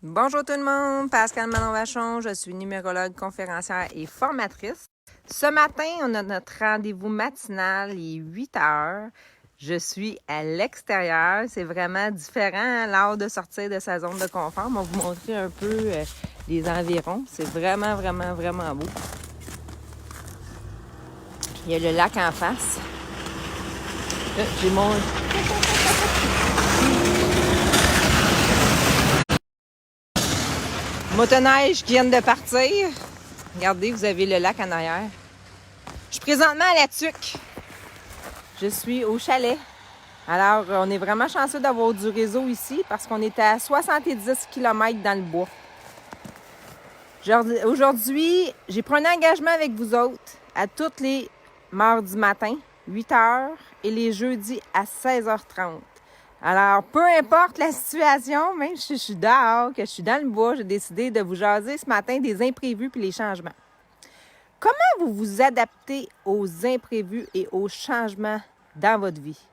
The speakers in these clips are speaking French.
Bonjour tout le monde, Pascal Manon-Vachon, je suis numérologue, conférencière et formatrice. Ce matin, on a notre rendez-vous matinal, il est 8 heures. Je suis à l'extérieur, c'est vraiment différent l'heure de sortir de sa zone de confort. On va vous montrer un peu les environs, c'est vraiment beau. Il y a le lac en face. Là, j'ai mon... motoneige qui viennent de partir. Regardez, vous avez le lac en arrière. Je suis présentement à la Tuque. Je suis au chalet. Alors, on est vraiment chanceux d'avoir du réseau ici parce qu'on est à 70 km dans le bois. Aujourd'hui, j'ai pris un engagement avec vous autres à tous les mardis matin, 8 h, et les jeudis à 16h30. Alors, peu importe la situation, même si je suis dehors, que je suis dans le bois, j'ai décidé de vous jaser ce matin des imprévus puis les changements. Comment vous vous adaptez aux imprévus et aux changements dans votre vie?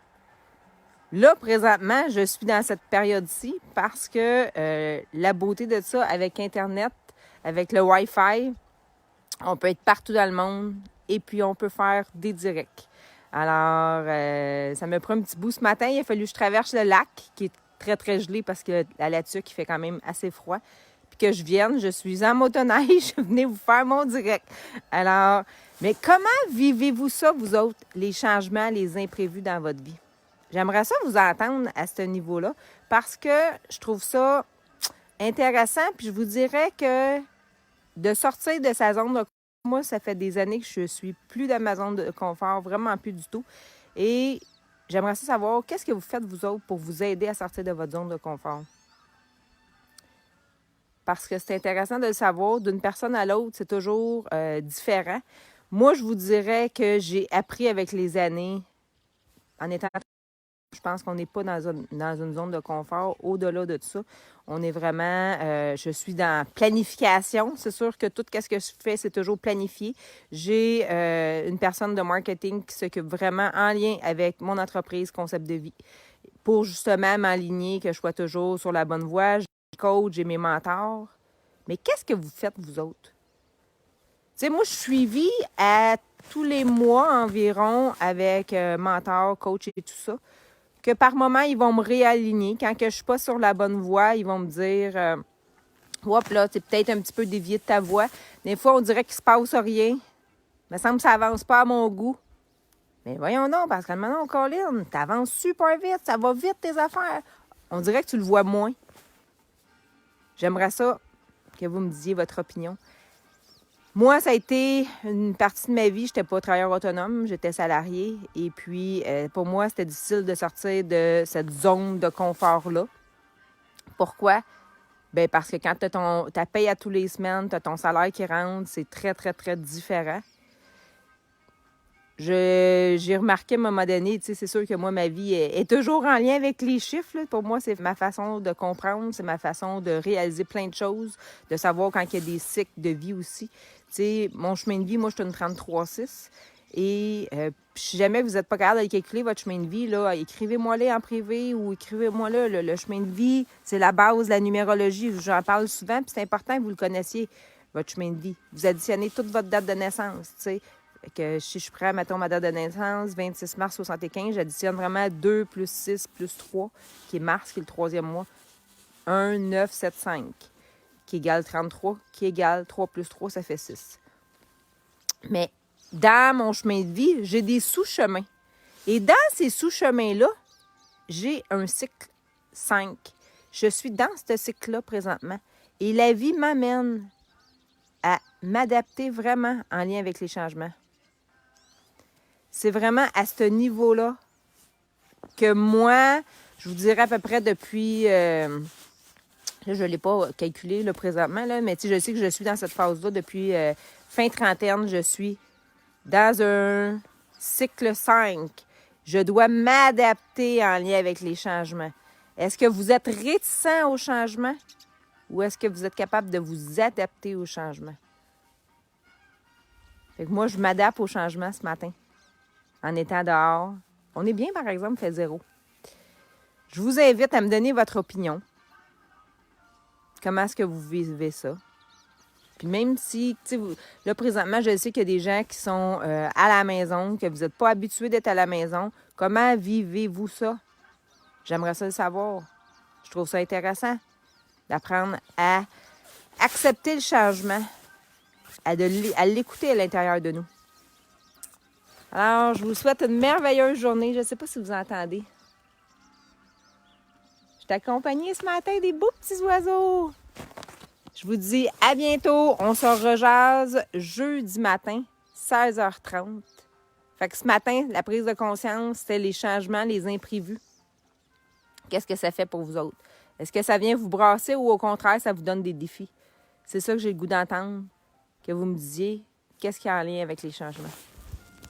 Là, présentement, je suis dans cette période-ci parce que la beauté de ça, avec Internet, avec le Wi-Fi, on peut être partout dans le monde et puis on peut faire des directs. Alors, ça me prend un petit bout ce matin. Il a fallu que je traverse le lac, qui est très gelé parce que à la Tuque, il fait quand même assez froid. Puis que je vienne, je suis en motoneige, je venais vous faire mon direct. Alors, mais comment vivez-vous ça, vous autres, les changements, les imprévus dans votre vie? J'aimerais ça vous entendre à ce niveau-là parce que je trouve ça intéressant. Puis je vous dirais que de sortir de sa zone de confort, moi, ça fait des années que je suis plus dans ma zone de confort, vraiment plus du tout. Et j'aimerais ça savoir, qu'est-ce que vous faites, vous autres, pour vous aider à sortir de votre zone de confort? Parce que c'est intéressant de le savoir, d'une personne à l'autre, c'est toujours différent. Moi, je vous dirais que j'ai appris avec les années, en étant... Je pense qu'on n'est pas dans une zone de confort. Au-delà de tout ça, on est vraiment... je suis dans planification. C'est sûr que tout ce que je fais, c'est toujours planifié. J'ai une personne de marketing qui s'occupe vraiment en lien avec mon entreprise Concept de vie pour justement m'aligner, que je sois toujours sur la bonne voie. J'ai mes coachs, j'ai mes mentors. Mais qu'est-ce que vous faites, vous autres? Tu sais, moi, je suis suivie à tous les mois environ avec mentor, coach et tout ça, que par moment, ils vont me réaligner. Quand que je suis pas sur la bonne voie, ils vont me dire hop là, tu es peut-être un petit peu dévié de ta voie. Des fois, on dirait qu'il se passe rien. Il me semble que ça avance pas à mon goût. Mais voyons donc, parce que maintenant, Colin, tu avances super vite, ça va vite tes affaires. On dirait que tu le vois moins. J'aimerais ça que vous me disiez votre opinion. Moi, ça a été une partie de ma vie. Je n'étais pas travailleur autonome, j'étais salariée. Et puis, pour moi, c'était difficile de sortir de cette zone de confort-là. Pourquoi? Bien, parce que quand tu as ta paye à tous les semaines, tu as ton salaire qui rentre, c'est très différent. J'ai remarqué à un moment donné, tu sais, c'est sûr que moi, ma vie est toujours en lien avec les chiffres. Là. Pour moi, c'est ma façon de comprendre, c'est ma façon de réaliser plein de choses, de savoir quand il y a des cycles de vie aussi. Tu sais, mon chemin de vie, moi, je suis une 33-6. Et si jamais vous n'êtes pas capable de calculer votre chemin de vie, là, écrivez-moi-le en privé ou écrivez-moi-le. Le chemin de vie, c'est la base de la numérologie. J'en parle souvent, puis c'est important que vous le connaissiez, votre chemin de vie. Vous additionnez toute votre date de naissance, tu sais. Que si je prends, mettons, ma date de naissance, 26 mars 75, j'additionne vraiment 2 plus 6 plus 3, qui est mars, qui est le troisième mois. 1, 9, 7, 5, qui égale 33, qui égale 3 plus 3, ça fait 6. Mais dans mon chemin de vie, j'ai des sous-chemins. Et dans ces sous-chemins-là, j'ai un cycle 5. Je suis dans ce cycle-là présentement. Et la vie m'amène à m'adapter vraiment en lien avec les changements. C'est vraiment à ce niveau-là que moi, je vous dirais à peu près depuis... là, je ne l'ai pas calculé là, présentement, là, mais je sais que je suis dans cette phase-là depuis fin trentaine. Je suis dans un cycle 5. Je dois m'adapter en lien avec les changements. Est-ce que vous êtes réticent aux changements ou est-ce que vous êtes capable de vous adapter aux changements? Fait que moi, je m'adapte aux changements ce matin. En étant dehors. On est bien, par exemple, fait 0. Je vous invite à me donner votre opinion. comment est-ce que vous vivez ça? Puis même si, tu sais, là, présentement, je sais qu'il y a des gens qui sont à la maison, que vous n'êtes pas habitués d'être à la maison. Comment vivez-vous ça? J'aimerais ça le savoir. Je trouve ça intéressant d'apprendre à accepter le changement, à l'écouter à l'intérieur de nous. Alors, je vous souhaite une merveilleuse journée. Je ne sais pas si vous entendez. Je t'ai accompagnée ce matin des beaux petits oiseaux. Je vous dis à bientôt. On se rejase jeudi matin, 16h30. Fait que ce matin, la prise de conscience, c'était les changements, les imprévus. Qu'est-ce que ça fait pour vous autres? Est-ce que ça vient vous brasser ou au contraire, ça vous donne des défis? C'est ça que j'ai le goût d'entendre, que vous me disiez qu'est-ce qui est en lien avec les changements.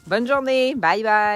Bonne journée! Bye bye!